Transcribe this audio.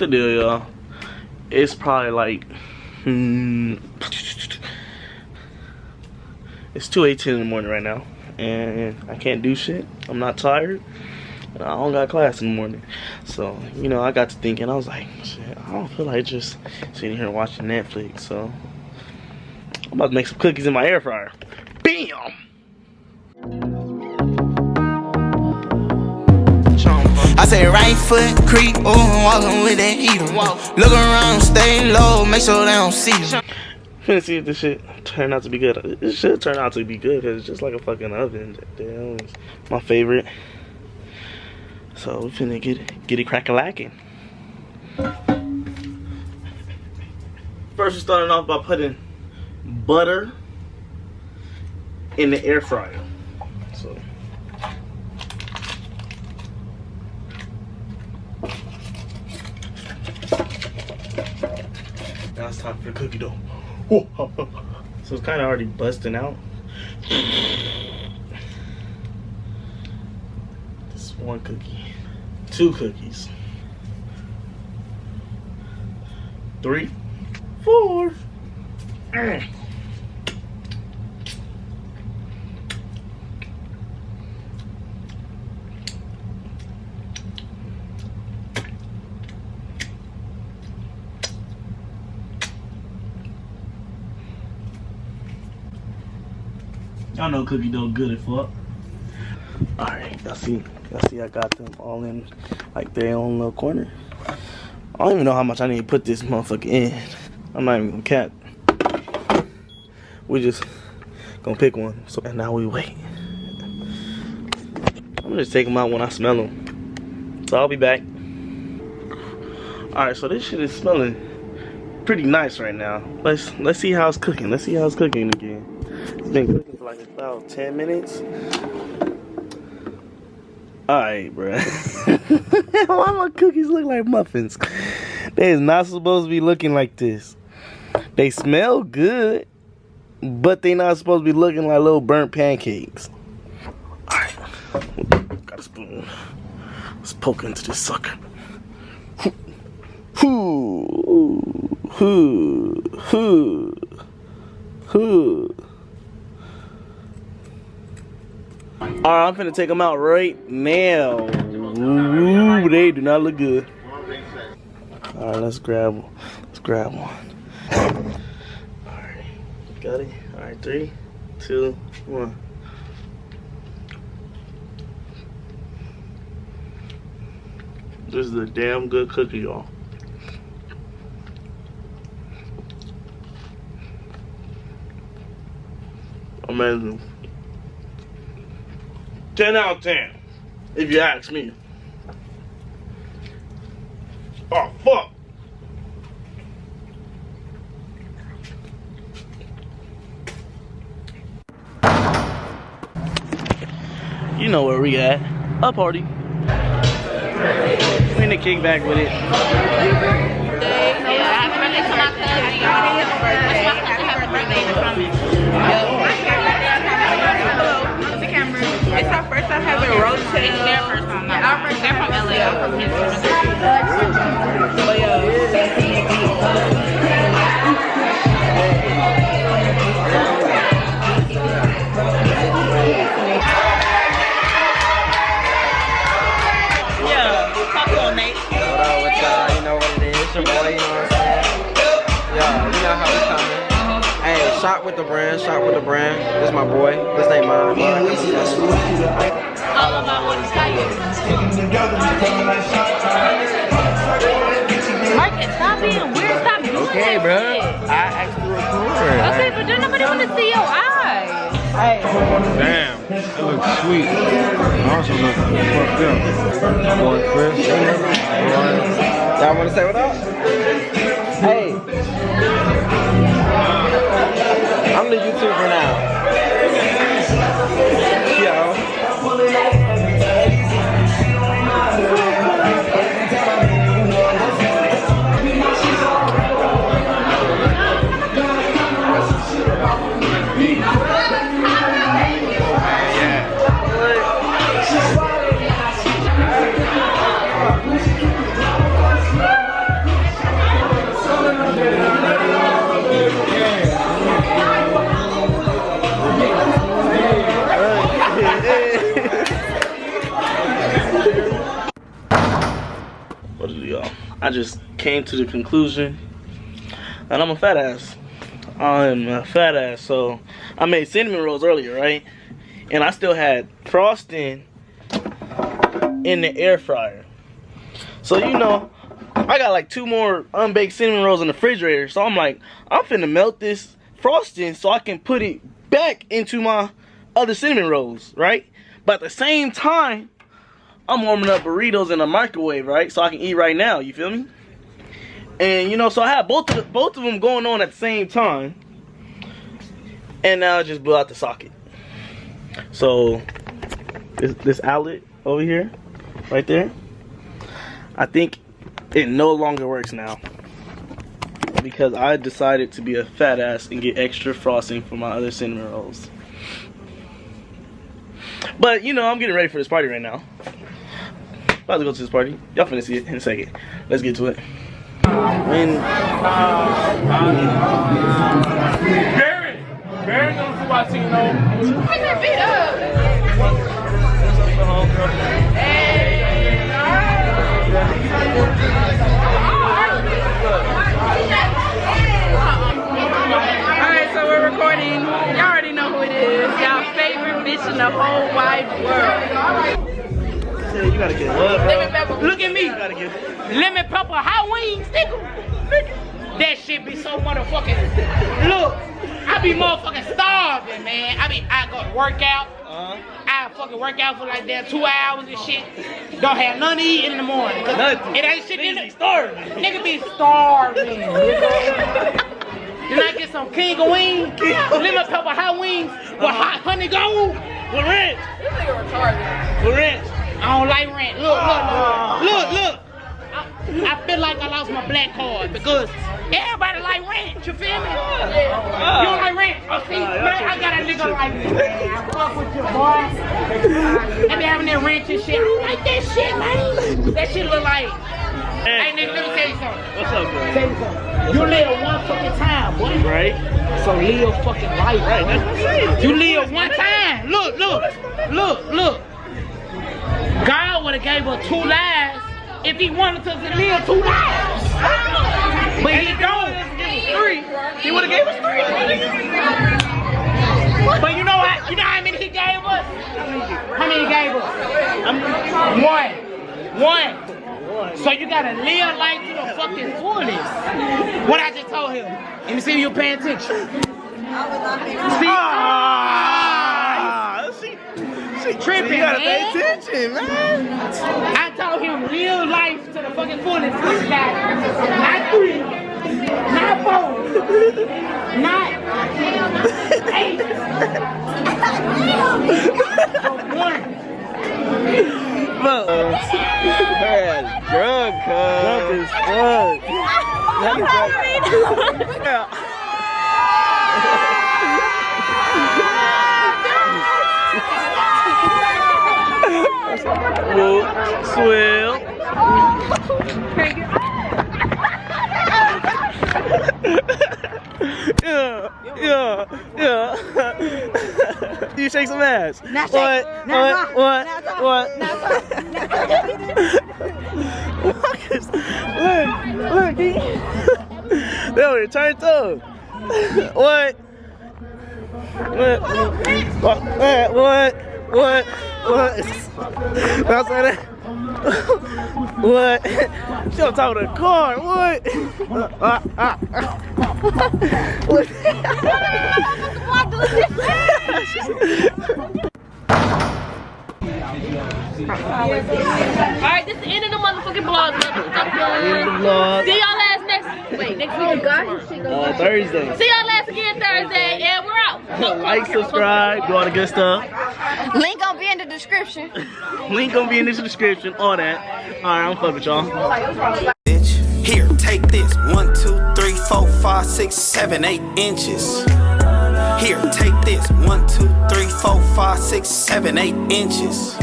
the deal, y'all. It's probably like it's 2:18 in the morning right now, and I can't do shit. I'm not tired. I don't got class in the morning, so you know, I got to thinking. I was like, shit, I don't feel like just sitting here watching Netflix. So I'm about to make some cookies in my air fryer. Bam! I say right foot creep, oh, walking with that heater. Look around, stay low, make sure they don't see you. Finna see if this shit turn out to be good. It should turn out to be good because it's just like a fucking oven. Damn, it's my favorite. So we finna get it crack-a-lacking. First, we're starting off by putting butter in the air fryer. So. Now it's time for the cookie dough. So it's kind of already busting out. This one cookie, 2 cookies, 3, 4. Y'all know cookie dough good as fuck. Alright, y'all see I got them all in like their own little corner. I don't even know how much I need to put this motherfucker in. I'm not even gonna cap. We just gonna pick one. So, and now we wait. I'm gonna just take them out when I smell them. So I'll be back. Alright, so this shit is smelling pretty nice right now. Let's see how it's cooking. Let's see how it's cooking again. It's been cooking for like about 10 minutes. Alright, bruh. Why my cookies look like muffins? They is not supposed to be looking like this. They smell good, but they not supposed to be looking like little burnt pancakes. Alright. Got a spoon. Let's poke into this sucker. Alright, I'm finna take them out right now. Ooh, they do not look good. Alright, let's grab one. Alright, got it. Alright, 3, 2, 1. This is a damn good cookie, y'all. Amazing. 10 out of 10, if you ask me. Oh, fuck. You know where we at. A party. We in the kickback with it. It's our first time having a road trip. It's their first time. Our first time from LA. I'm from Houston. Yeah, talk to him, Nate. What up with y'all? You know what it is. It's your boy, you know what I'm saying? Yeah, you know how we coming. Hey, shot with the brand, This is my boy. This ain't mine. All about what he's like. Marcus, stop being weird. Stop doing okay, that bro. shit. I actually record. Okay, but then nobody want to see your eyes. Hey. Damn, that looks sweet. I also look fucked up. My boy Chris. Y'all want to say what up? Hey. I'm the YouTuber now. Yo. What is it, y'all? I just came to the conclusion that I'm a fat ass. I'm a fat ass. So I made cinnamon rolls earlier, right? And I still had frosting in the air fryer. So you know, I got like 2 more unbaked cinnamon rolls in the refrigerator. So I'm like, I'm finna melt this frosting so I can put it back into my other cinnamon rolls, right? But at the same time, I'm warming up burritos in a microwave, right? So I can eat right now, you feel me? And you know, so I had both of them going on at the same time. And now I just blew out the socket. So this outlet over here, right there, I think it no longer works now. Because I decided to be a fat ass and get extra frosting for my other cinnamon rolls. But you know, I'm getting ready for this party right now. About to go to this party. Y'all finna see it in a second. Let's get to it. Barry knows who I seen though. Bring that beat up. Alright, so we're recording. Y'all already know who it is. Y'all favorite bitch in the whole wide world. You gotta get love, bro. Look at me. Lemon pepper hot wings, nigga. That shit be so motherfucking. Look, I be motherfucking starving, man. I go to work out. I fucking work out for like that 2 hours and shit. Don't have nothing to eat in the morning. Nothing. It ain't shit in Be it. starving. Nigga be starving. Then I get some king of wings, lemon pepper hot wings with hot honey gold. With ranch. This nigga retarded. With ranch. I don't like ranch. Look. I feel like I lost my black card because everybody like ranch. You feel me? You don't like ranch? Oh, see, man, I got a nigga like me, man. I fuck with you, boy. I be having that ranch and shit. I don't like that shit, man. That shit look like. Hey, nigga, let me tell you something. What's up, bro? Tell you something. You live one fucking time, boy. Right? So live fucking life. Right, that's what I'm saying. You live one time. Look. God would have gave us 2 lives if he wanted us to live 2 lives. But he don't. 3. He would have gave us 3. But you know what? You know how many he gave us? How many he gave us? One. So you gotta live life to the fucking fullest. What I just told him. Let me see if you're paying attention. She tripping, you gotta man. pay attention, man. I told him live life to the fucking fullest. Not 3, not 4, not 8, but 1. Bro, Drug, drunk as fuck. Whoop, swell. Yeah. You shake some ass. What? Look, they already turned up. What? Outside that. What? She on top of the car. What? What? Alright, this is the end of the motherfucking vlog. See y'all last next week. Thursday. See y'all last again Thursday, and we're out. Like, subscribe, do all the good stuff. Link gonna be in the description. Link gonna be in the description, all that. Alright, I'm fucking with y'all. Here, take this. 1, 2, 3, 4, 5, 6, 7, 8 inches. Here, take this. 1, 2, 3, 4, 5, 6, 7, 8 inches.